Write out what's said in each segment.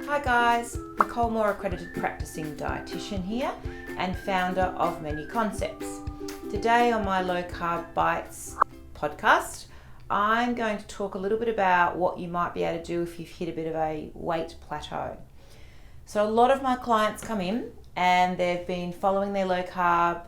Hi guys, Nicole Moore, accredited practicing dietitian here and founder of Menu Concepts. Today on my Low Carb Bites podcast, I'm going to talk a little bit about what you might be able to do if you've hit a bit of a weight plateau. So a lot of my clients come in and they've been following their low carb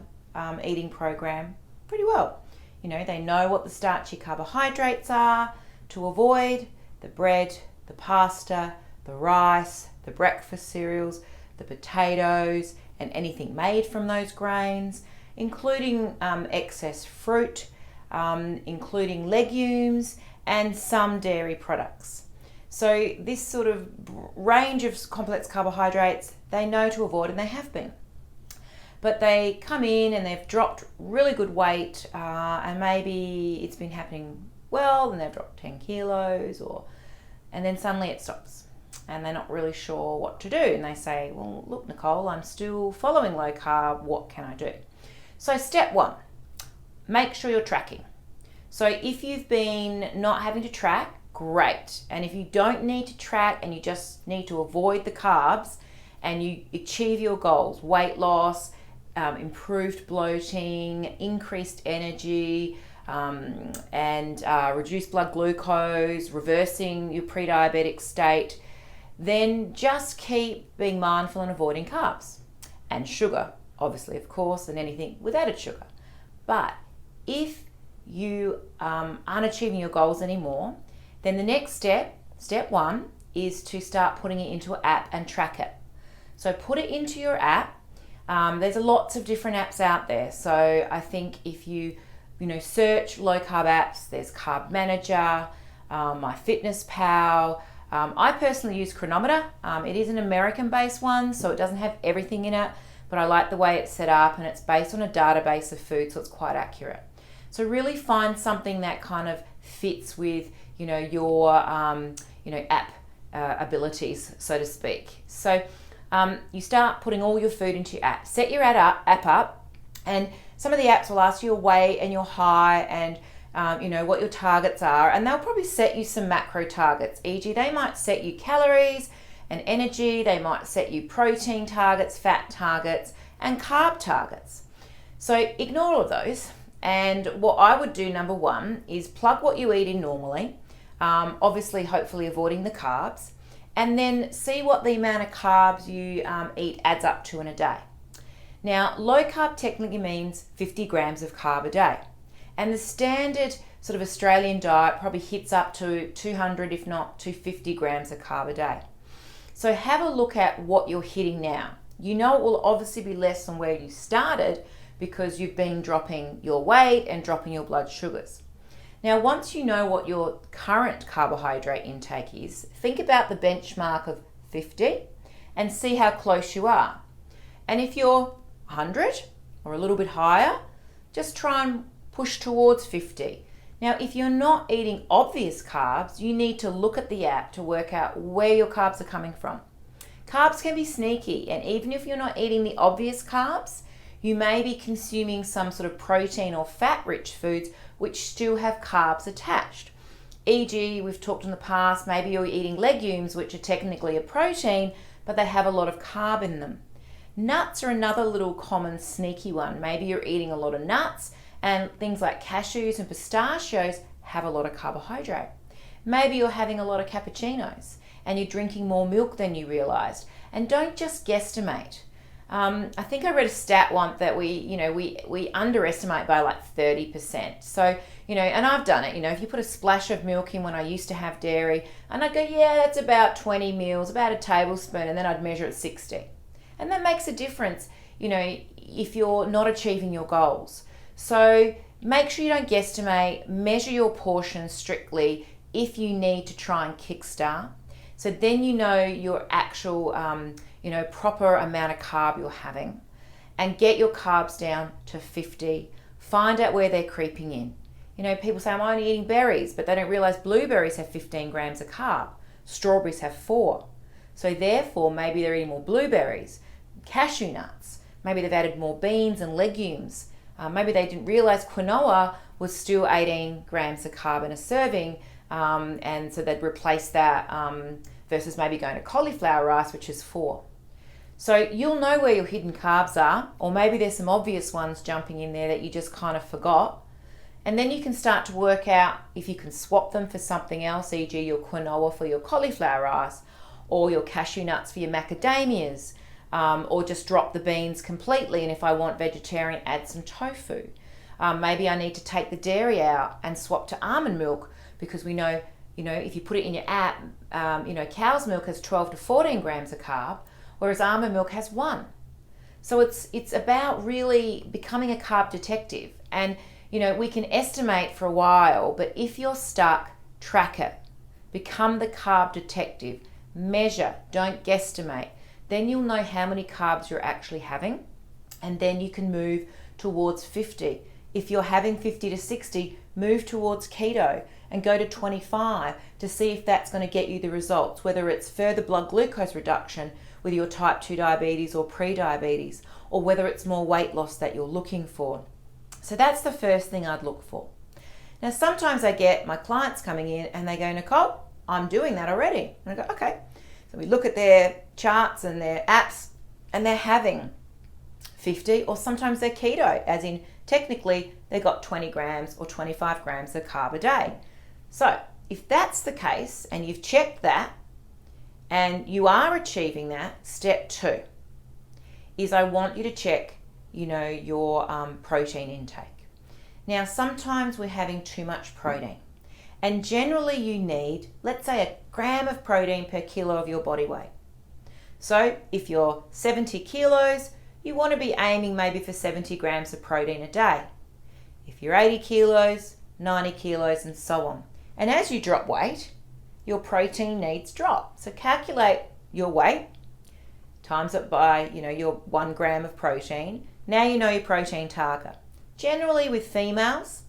eating program pretty well. You know, they know what the starchy carbohydrates are to avoid: the bread, the pasta, the rice, the breakfast cereals, the potatoes, and anything made from those grains, including excess fruit, including legumes, and some dairy products. So this sort of range of complex carbohydrates they know to avoid, and they have been. But they come in and they've dropped really good weight, and maybe it's been happening well, and they've dropped 10 kilos, and then suddenly it stops. And they're not really sure what to do. And they say, well, look, Nicole, I'm still following low carb. What can I do? So step one, make sure you're tracking. So if you've been not having to track, great. And if you don't need to track and you just need to avoid the carbs and you achieve your goals, weight loss, improved bloating, increased energy, and reduced blood glucose, reversing your pre-diabetic state, then just keep being mindful and avoiding carbs and sugar, obviously, of course, and anything with added sugar. But if you aren't achieving your goals anymore, then the next step one, is to start putting it into an app and track it. So put it into your app. There's lots of different apps out there. So I think if you search low carb apps, there's Carb Manager, MyFitnessPal. I personally use Chronometer. It is an American-based one, so it doesn't have everything in it, but I like the way it's set up, and it's based on a database of food, so it's quite accurate. So really find something that kind of fits with your app abilities, so to speak. So you start putting all your food into your app. Set your app up, and some of the apps will ask you your weight and your height and what your targets are, and they'll probably set you some macro targets. E.g., they might set you calories and energy, they might set you protein targets, fat targets, and carb targets. So ignore all of those, and what I would do, number one, is plug what you eat in normally, obviously hopefully avoiding the carbs, and then see what the amount of carbs you eat adds up to in a day. Now, low carb technically means 50 grams of carb a day. And the standard sort of Australian diet probably hits up to 200, if not 250 grams of carb a day. So have a look at what you're hitting now. You know it will obviously be less than where you started because you've been dropping your weight and dropping your blood sugars. Now, once you know what your current carbohydrate intake is, think about the benchmark of 50 and see how close you are. And if you're 100 or a little bit higher, just try and push towards 50. Now, if you're not eating obvious carbs, you need to look at the app to work out where your carbs are coming from. Carbs can be sneaky, and even if you're not eating the obvious carbs, you may be consuming some sort of protein or fat-rich foods which still have carbs attached. E.g., we've talked in the past, maybe you're eating legumes which are technically a protein, but they have a lot of carb in them. Nuts are another little common sneaky one. Maybe you're eating a lot of nuts, and things like cashews and pistachios have a lot of carbohydrate. Maybe you're having a lot of cappuccinos and you're drinking more milk than you realized. And don't just guesstimate. I think I read a stat once that we underestimate by like 30%. So, and I've done it, if you put a splash of milk in when I used to have dairy, and I'd go, yeah, that's about 20 mils, about a tablespoon, and then I'd measure at 60. And that makes a difference, if you're not achieving your goals. So make sure you don't guesstimate, measure your portions strictly if you need to try and kickstart. So then you know your actual, proper amount of carb you're having, and get your carbs down to 50. Find out where they're creeping in. People say, I'm only eating berries, but they don't realize blueberries have 15 grams of carb. Strawberries have 4. So therefore, maybe they're eating more blueberries, cashew nuts. Maybe they've added more beans and legumes. Maybe they didn't realize quinoa was still 18 grams of carb in a serving, and so they'd replace that versus maybe going to cauliflower rice, which is 4. So you'll know where your hidden carbs are, or maybe there's some obvious ones jumping in there that you just kind of forgot. And then you can start to work out if you can swap them for something else, e.g. your quinoa for your cauliflower rice, or your cashew nuts for your macadamias, or just drop the beans completely, and if I want vegetarian, add some tofu. Maybe I need to take the dairy out and swap to almond milk, because we know, if you put it in your app, cow's milk has 12 to 14 grams of carb, whereas almond milk has 1. So it's about really becoming a carb detective. And we can estimate for a while, but if you're stuck, track it. Become the carb detective. Measure, don't guesstimate. Then you'll know how many carbs you're actually having, and then you can move towards 50. If you're having 50 to 60, move towards keto and go to 25 to see if that's going to get you the results, whether it's further blood glucose reduction with your type 2 diabetes or pre-diabetes, or whether it's more weight loss that you're looking for. So that's the first thing I'd look for. Now, sometimes I get my clients coming in and they go, Nicole, I'm doing that already. And I go, okay. So we look at their charts and their apps, and they're having 50, or sometimes they're keto, as in technically they got 20 grams or 25 grams of carb a day. So if that's the case and you've checked that and you are achieving that, step 2 is I want you to check your protein intake. Now, sometimes we're having too much protein, and generally you need, let's say, 1 gram of protein per kilo of your body weight. So if you're 70 kilos, you want to be aiming maybe for 70 grams of protein a day. If you're 80 kilos, 90 kilos, and so on. And as you drop weight, your protein needs drop. So calculate your weight, times it by your 1 gram of protein. Now you know your protein target. Generally with females,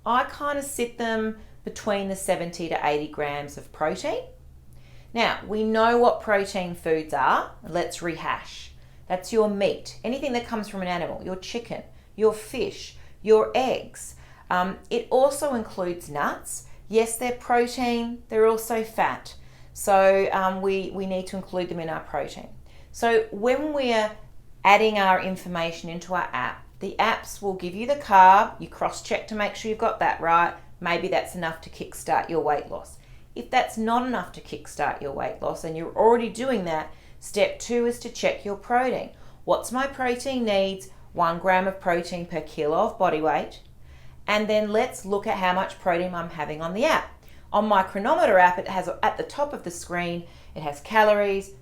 I kind of sit them between the 70 to 80 grams of protein. Now, we know what protein foods are. Let's rehash. That's your meat, anything that comes from an animal, your chicken, your fish, your eggs. It also includes nuts. Yes, they're protein, they're also fat. So we need to include them in our protein. So when we're adding our information into our app, the apps will give you the carb, you cross-check to make sure you've got that right. Maybe that's enough to kickstart your weight loss. If that's not enough to kickstart your weight loss and you're already doing that, step 2 is to check your protein. What's my protein needs? 1 gram of protein per kilo of body weight. And then let's look at how much protein I'm having on the app. On my Chronometer app, it has at the top of the screen, it has calories,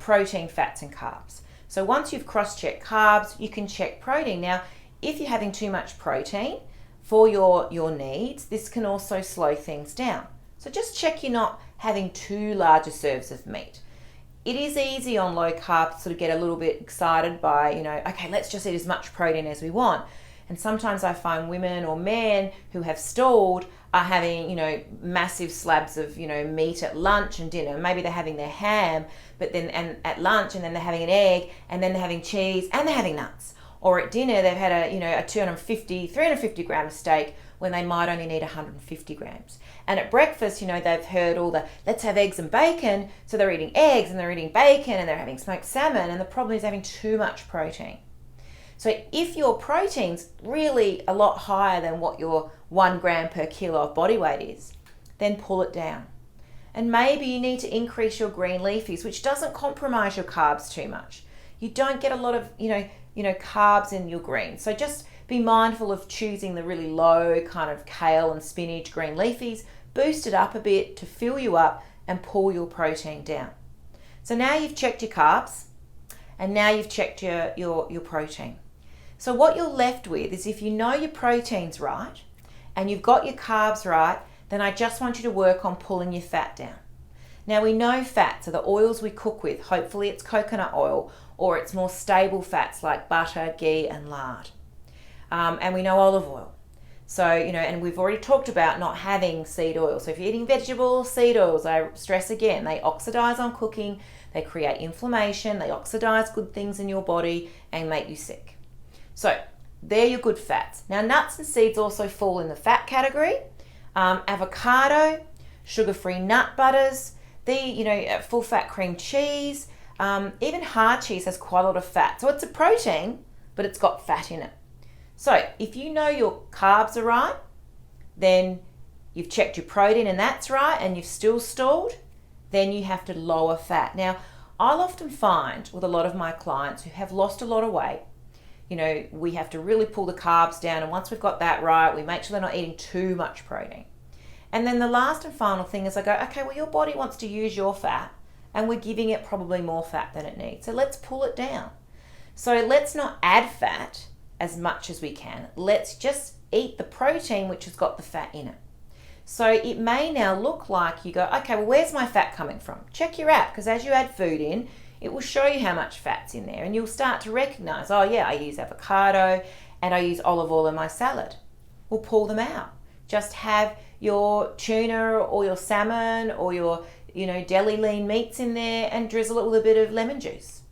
protein, fats, and carbs. So once you've cross-checked carbs, you can check protein. Now, if you're having too much protein for your needs, this can also slow things down. So just check you're not having too large a serves of meat. It is easy on low carb to sort of get a little bit excited by, okay, let's just eat as much protein as we want. And sometimes I find women or men who have stalled are having, massive slabs of, meat at lunch and dinner. Maybe they're having their ham, but then and at lunch, and then they're having an egg, and then they're having cheese, and they're having nuts. Or at dinner, they've had a 350 gram steak when they might only need 150 grams. And at breakfast, they've heard all the, let's have eggs and bacon. So they're eating eggs and they're eating bacon and they're having smoked salmon. And the problem is having too much protein. So if your protein's really a lot higher than what your 1 gram per kilo of body weight is, then pull it down. And maybe you need to increase your green leafies, which doesn't compromise your carbs too much. You don't get a lot of, carbs in your greens. So just be mindful of choosing the really low kind of kale and spinach green leafies, boost it up a bit to fill you up and pull your protein down. So now you've checked your carbs and now you've checked your protein. So what you're left with is, if you know your protein's right and you've got your carbs right, then I just want you to work on pulling your fat down. Now we know fats are the oils we cook with. Hopefully it's coconut oil, or it's more stable fats like butter, ghee and lard. And we know olive oil. So, and we've already talked about not having seed oil. So if you're eating vegetable seed oils, I stress again, they oxidize on cooking, they create inflammation, they oxidize good things in your body and make you sick. So they're your good fats. Now nuts and seeds also fall in the fat category. Avocado, sugar-free nut butters, full fat cream cheese, even hard cheese has quite a lot of fat. So it's a protein, but it's got fat in it. So if you know your carbs are right, then you've checked your protein and that's right, and you've still stalled, then you have to lower fat. Now, I'll often find with a lot of my clients who have lost a lot of weight, we have to really pull the carbs down, and once we've got that right, we make sure they're not eating too much protein. And then the last and final thing is I go, okay, well, your body wants to use your fat, and we're giving it probably more fat than it needs. So let's pull it down. So let's not add fat as much as we can. Let's just eat the protein which has got the fat in it. So it may now look like you go, okay, well, where's my fat coming from? Check your app, because as you add food in, it will show you how much fat's in there, and you'll start to recognize, oh yeah, I use avocado and I use olive oil in my salad. We'll pull them out. Just have your tuna or your salmon or your deli lean meats in there and drizzle it with a bit of lemon juice.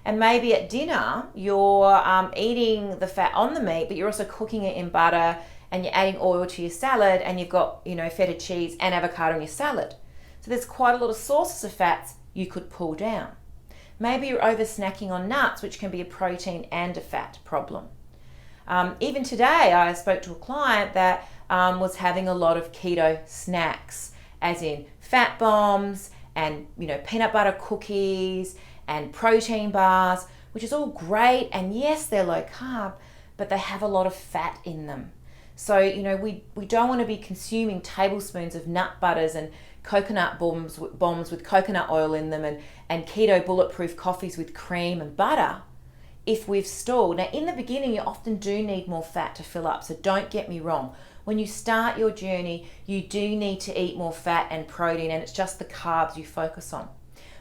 And maybe at dinner, you're eating the fat on the meat, but you're also cooking it in butter, and you're adding oil to your salad, and you've got, feta cheese and avocado in your salad. So there's quite a lot of sources of fats you could pull down. Maybe you're over snacking on nuts, which can be a protein and a fat problem. Even today, I spoke to a client that was having a lot of keto snacks, as in fat bombs and peanut butter cookies and protein bars, which is all great, and yes, they're low carb, but they have a lot of fat in them. So we don't want to be consuming tablespoons of nut butters and coconut bombs with coconut oil in them, and keto bulletproof coffees with cream and butter if we've stalled. Now, in the beginning, you often do need more fat to fill up, so don't get me wrong. When you start your journey, you do need to eat more fat and protein, and it's just the carbs you focus on.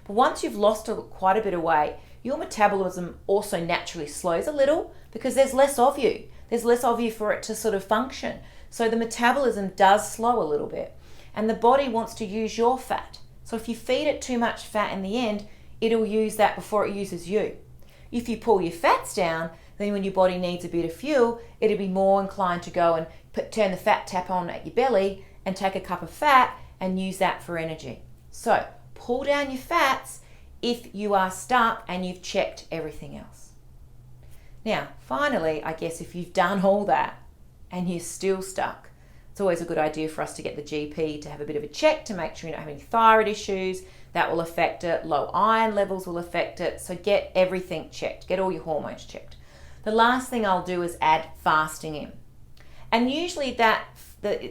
But once you've lost quite a bit of weight, your metabolism also naturally slows a little because there's less of you. There's less of you for it to sort of function. So the metabolism does slow a little bit, and the body wants to use your fat. So if you feed it too much fat in the end, it'll use that before it uses you. If you pull your fats down, then when your body needs a bit of fuel, it'll be more inclined to go and turn the fat tap on at your belly and take a cup of fat and use that for energy. So pull down your fats if you are stuck and you've checked everything else. Now, finally, I guess if you've done all that and you're still stuck, it's always a good idea for us to get the GP to have a bit of a check to make sure you don't have any thyroid issues. That will affect it. Low iron levels will affect it. So get everything checked. Get all your hormones checked. The last thing I'll do is add fasting in. And usually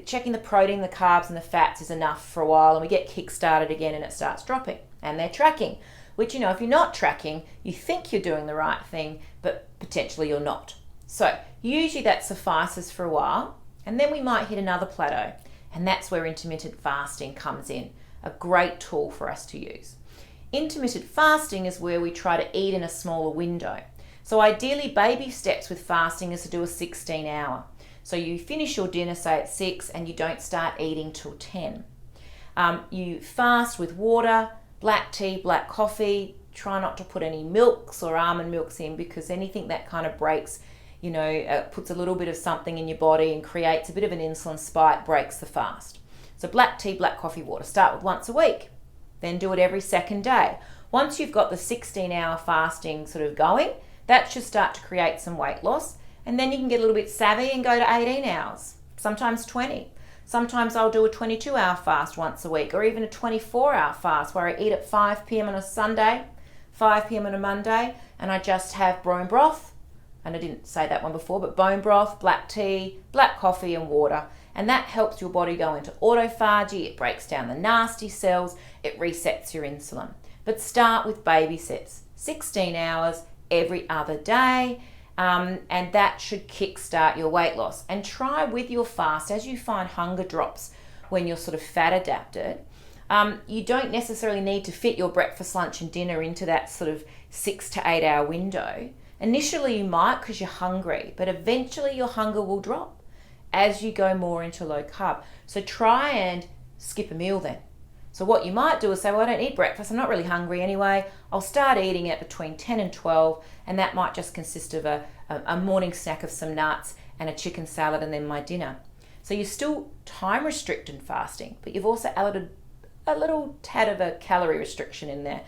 checking the protein, the carbs and the fats is enough for a while, and we get kick-started again and it starts dropping. And they're tracking, which, if you're not tracking, you think you're doing the right thing, but potentially you're not. So usually that suffices for a while, and then we might hit another plateau. And that's where intermittent fasting comes in, a great tool for us to use. Intermittent fasting is where we try to eat in a smaller window. So ideally, baby steps with fasting is to do a 16-hour. So you finish your dinner, say at 6, and you don't start eating till 10. You fast with water, black tea, black coffee. Try not to put any milks or almond milks in, because anything that kind of breaks, puts a little bit of something in your body and creates a bit of an insulin spike, breaks the fast. So black tea, black coffee, water. Start with once a week. Then do it every second day. Once you've got the 16-hour fasting sort of going, that should start to create some weight loss. And then you can get a little bit savvy and go to 18 hours, sometimes 20. Sometimes I'll do a 22-hour fast once a week, or even a 24-hour fast where I eat at 5 p.m. on a Sunday, 5 p.m. on a Monday, and I just have bone broth. And I didn't say that one before, but bone broth, black tea, black coffee, and water. And that helps your body go into autophagy. It breaks down the nasty cells. It resets your insulin. But start with baby steps, 16 hours every other day. And that should kickstart your weight loss. And try with your fast, as you find hunger drops when you're sort of fat adapted, you don't necessarily need to fit your breakfast, lunch and dinner into that sort of 6 to 8 hour window. Initially you might because you're hungry, but eventually your hunger will drop as you go more into low carb. So try and skip a meal then. So what you might do is say, well, I don't eat breakfast, I'm not really hungry anyway. I'll start eating it between 10 and 12, and that might just consist of a morning snack of some nuts and a chicken salad and then my dinner. So you're still time restricted fasting, but you've also a little tad of a calorie restriction in there.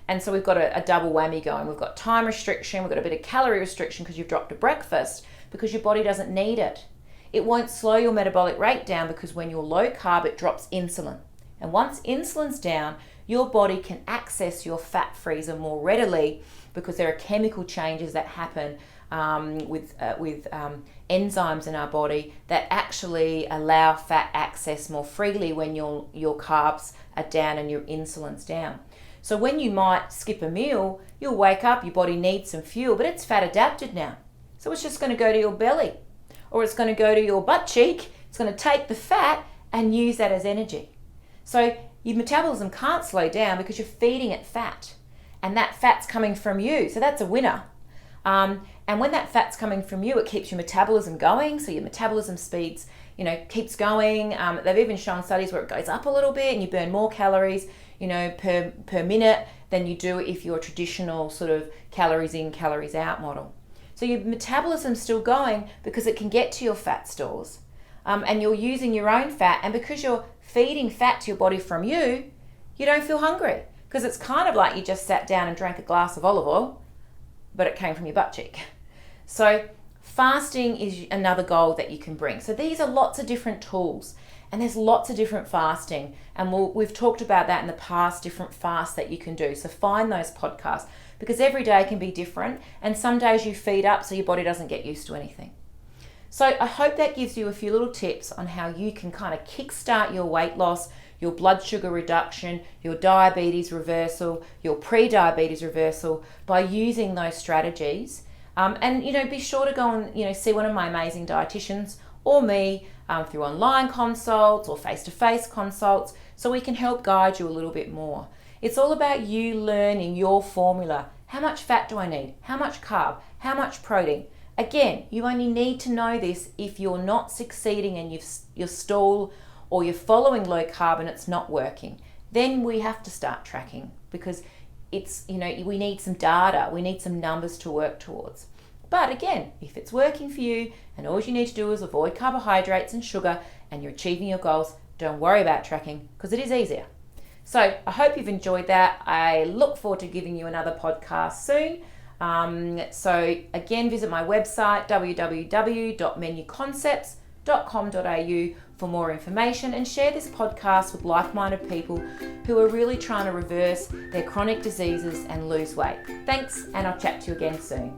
And so we've got a double whammy going. We've got time restriction, we've got a bit of calorie restriction because you've dropped a breakfast, because your body doesn't need it. It won't slow your metabolic rate down because when you're low carb, it drops insulin. And once insulin's down, your body can access your fat freezer more readily because there are chemical changes that happen with enzymes in our body that actually allow fat access more freely when your carbs are down and your insulin's down. So when you might skip a meal, you'll wake up, your body needs some fuel, but it's fat adapted now. So it's just going to go to your belly, or it's going to go to your butt cheek. It's going to take the fat and use that as energy. So your metabolism can't slow down because you're feeding it fat, and that fat's coming from you. So that's a winner. And when that fat's coming from you, it keeps your metabolism going. So your metabolism speeds, keeps going. They've even shown studies where it goes up a little bit and you burn more calories, per minute than you do if you're a traditional sort of calories in, calories out model. So your metabolism's still going because it can get to your fat stores. And you're using your own fat, and because you're feeding fat to your body from you, you don't feel hungry, because it's kind of like you just sat down and drank a glass of olive oil, but it came from your butt cheek. So fasting is another goal that you can bring. So these are lots of different tools, and there's lots of different fasting, and we've talked about that in the past, different fasts that you can do. So find those podcasts, because every day can be different, and some days you feed up so your body doesn't get used to anything. So I hope that gives you a few little tips on how you can kind of kickstart your weight loss, your blood sugar reduction, your diabetes reversal, your pre-diabetes reversal by using those strategies. And be sure to go and see one of my amazing dietitians or me through online consults or face-to-face consults, so we can help guide you a little bit more. It's all about you learning your formula. How much fat do I need? How much carb? How much protein? Again, you only need to know this if you're not succeeding and you're stalled, or you're following low carb and it's not working. Then we have to start tracking, because we need some data, we need some numbers to work towards. But again, if it's working for you and all you need to do is avoid carbohydrates and sugar and you're achieving your goals, don't worry about tracking, because it is easier. So I hope you've enjoyed that. I look forward to giving you another podcast soon. So again, visit my website, www.menuconcepts.com.au for more information, and share this podcast with like-minded people who are really trying to reverse their chronic diseases and lose weight. Thanks, and I'll chat to you again soon.